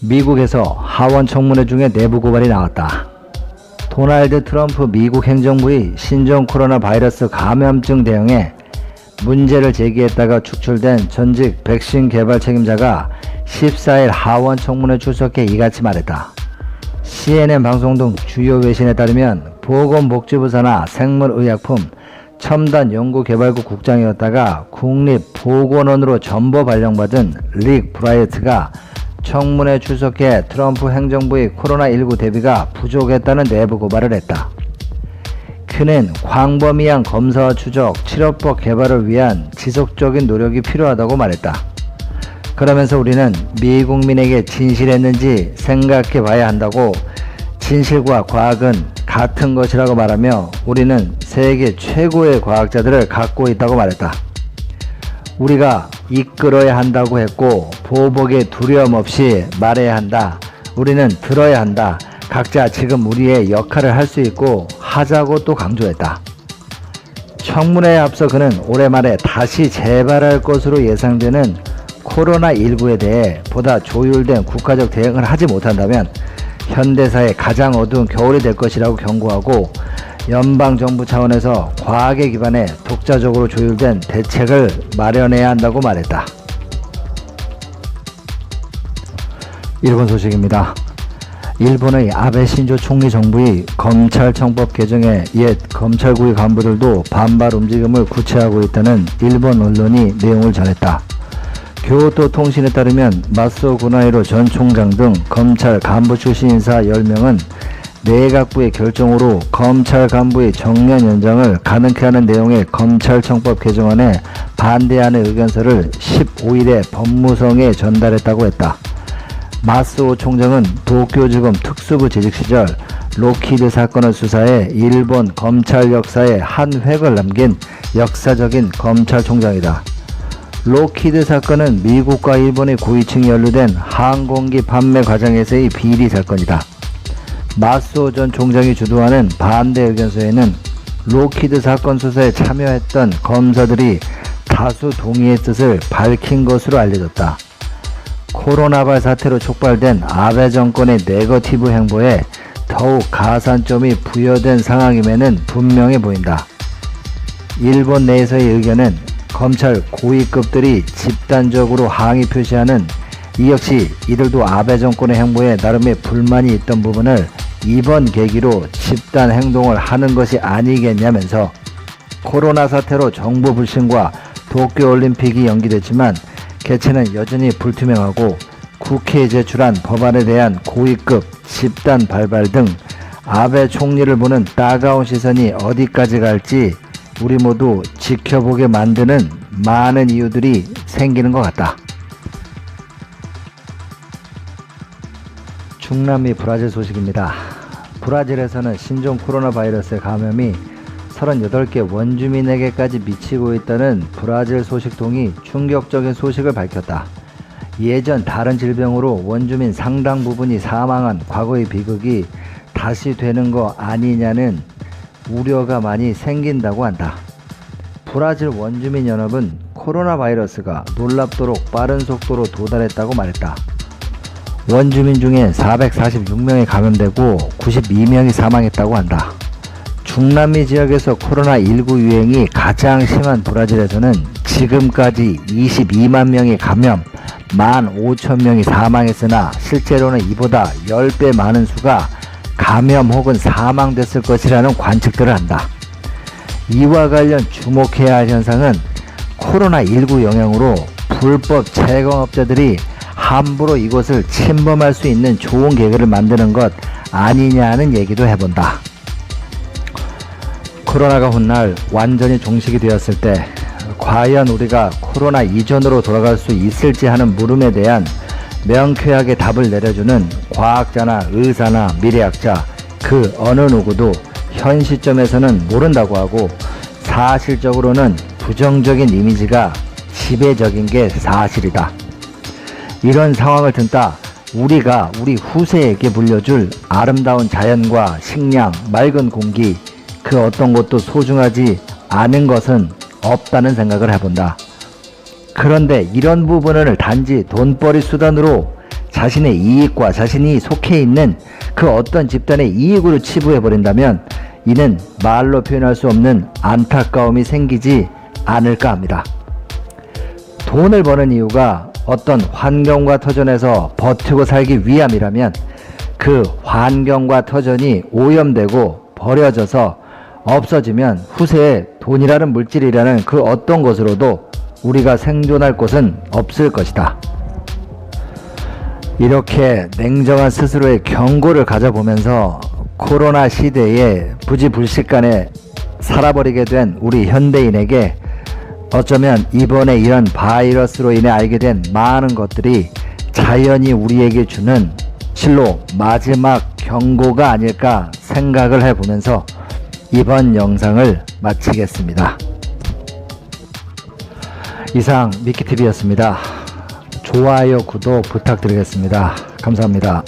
미국에서 하원 청문회 중에 내부 고발이 나왔다. 도널드 트럼프 미국 행정부의 신종 코로나 바이러스 감염증 대응에 문제를 제기했다가 축출된 전직 백신 개발 책임자가 14일 하원 청문회 출석해 이같이 말했다. CNN 방송 등 주요 외신에 따르면 보건복지부 산하 생물의약품 첨단연구개발국 국장이었다가 국립보건원으로 전보 발령받은 릭 브라이트가 청문회 출석해 트럼프 행정부의 코로나19 대비가 부족했다는 내부 고발을 했다. 그는 광범위한 검사와 추적, 치료법 개발을 위한 지속적인 노력이 필요하다고 말했다. 그러면서 우리는 미국민에게 진실했는지 생각해 봐야 한다고, 진실과 과학은 같은 것이라고 말하며 우리는 세계 최고의 과학자들을 갖고 있다고 말했다. 우리가 이끌어야 한다고 했고 보복에 두려움 없이 말해야 한다. 우리는 들어야 한다. 각자 지금 우리의 역할을 할 수 있고 하자고 또 강조했다. 청문회에 앞서 그는 올해 말에 다시 재발할 것으로 예상되는 코로나19에 대해 보다 조율된 국가적 대응을 하지 못한다면 현대사의 가장 어두운 겨울이 될 것이라고 경고하고, 연방정부 차원에서 과학에 기반해 독자적으로 조율된 대책을 마련해야 한다고 말했다. 일본 소식입니다. 일본의 아베 신조 총리 정부의 검찰청법 개정에 옛 검찰국의 간부들도 반발 움직임을 구체화하고 있다는 일본 언론이 내용을 전했다. 교토 통신에 따르면 마소 구나이로 전 총장 등 검찰 간부 출신 인사 10명은 내각부의 결정으로 검찰 간부의 정년 연장을 가능케 하는 내용의 검찰청법 개정안에 반대하는 의견서를 15일에 법무성에 전달했다고 했다. 마스오 총장은 도쿄지검 특수부 재직 시절 로키드 사건을 수사해 일본 검찰 역사에 한 획을 남긴 역사적인 검찰총장이다. 로키드 사건은 미국과 일본의 고위층이 연루된 항공기 판매 과정에서의 비리 사건이다. 마스오 전 총장이 주도하는 반대 의견서에는 로키드 사건 수사에 참여했던 검사들이 다수 동의의 뜻을 밝힌 것으로 알려졌다. 코로나발 사태로 촉발된 아베 정권의 네거티브 행보에 더욱 가산점이 부여된 상황임에는 분명해 보인다. 일본 내에서의 의견은 검찰 고위급들이 집단적으로 항의 표시하는, 이 역시 이들도 아베 정권의 행보에 나름의 불만이 있던 부분을 이번 계기로 집단 행동을 하는 것이 아니겠냐면서, 코로나 사태로 정부 불신과 도쿄올림픽이 연기됐지만 개최는 여전히 불투명하고 국회에 제출한 법안에 대한 고위급 집단 발발 등 아베 총리를 보는 따가운 시선이 어디까지 갈지 우리 모두 지켜보게 만드는 많은 이유들이 생기는 것 같다. 중남미 브라질 소식입니다. 브라질에서는 신종 코로나 바이러스의 감염이 38개 원주민에게까지 미치고 있다는 브라질 소식통이 충격적인 소식을 밝혔다. 예전 다른 질병으로 원주민 상당 부분이 사망한 과거의 비극이 다시 되는 거 아니냐는 우려가 많이 생긴다고 한다. 브라질 원주민연합은 코로나 바이러스가 놀랍도록 빠른 속도로 도달했다고 말했다. 원주민 중에 446명이 감염되고 92명이 사망했다고 한다. 중남미 지역에서 코로나19 유행이 가장 심한 브라질에서는 지금까지 22만 명이 감염, 15,000명이 사망했으나 실제로는 이보다 10배 많은 수가 감염 혹은 사망됐을 것이라는 관측들을 한다. 이와 관련 주목해야 할 현상은 코로나19 영향으로 불법 채광업자들이 함부로 이곳을 침범할 수 있는 좋은 계기를 만드는 것 아니냐는 얘기도 해본다. 코로나가 훗날 완전히 종식이 되었을 때 과연 우리가 코로나 이전으로 돌아갈 수 있을지 하는 물음에 대한 명쾌하게 답을 내려주는 과학자나 의사나 미래학자 그 어느 누구도 현 시점에서는 모른다고 하고, 사실적으로는 부정적인 이미지가 지배적인 게 사실이다. 이런 상황을 든다 우리가 우리 후세에게 물려줄 아름다운 자연과 식량, 맑은 공기, 그 어떤 것도 소중하지 않은 것은 없다는 생각을 해본다. 그런데 이런 부분을 단지 돈벌이 수단으로 자신의 이익과 자신이 속해 있는 그 어떤 집단의 이익으로 치부해버린다면 이는 말로 표현할 수 없는 안타까움이 생기지 않을까 합니다. 돈을 버는 이유가 어떤 환경과 터전에서 버티고 살기 위함이라면 그 환경과 터전이 오염되고 버려져서 없어지면 후세에 돈이라는 물질이라는 그 어떤 것으로도 우리가 생존할 곳은 없을 것이다. 이렇게 냉정한 스스로의 경고를 가져보면서 코로나 시대에 부지불식간에 살아버리게 된 우리 현대인에게 어쩌면 이번에 이런 바이러스로 인해 알게 된 많은 것들이 자연이 우리에게 주는 실로 마지막 경고가 아닐까 생각을 해보면서 이번 영상을 마치겠습니다. 이상 미키TV였습니다. 좋아요, 구독 부탁드리겠습니다. 감사합니다.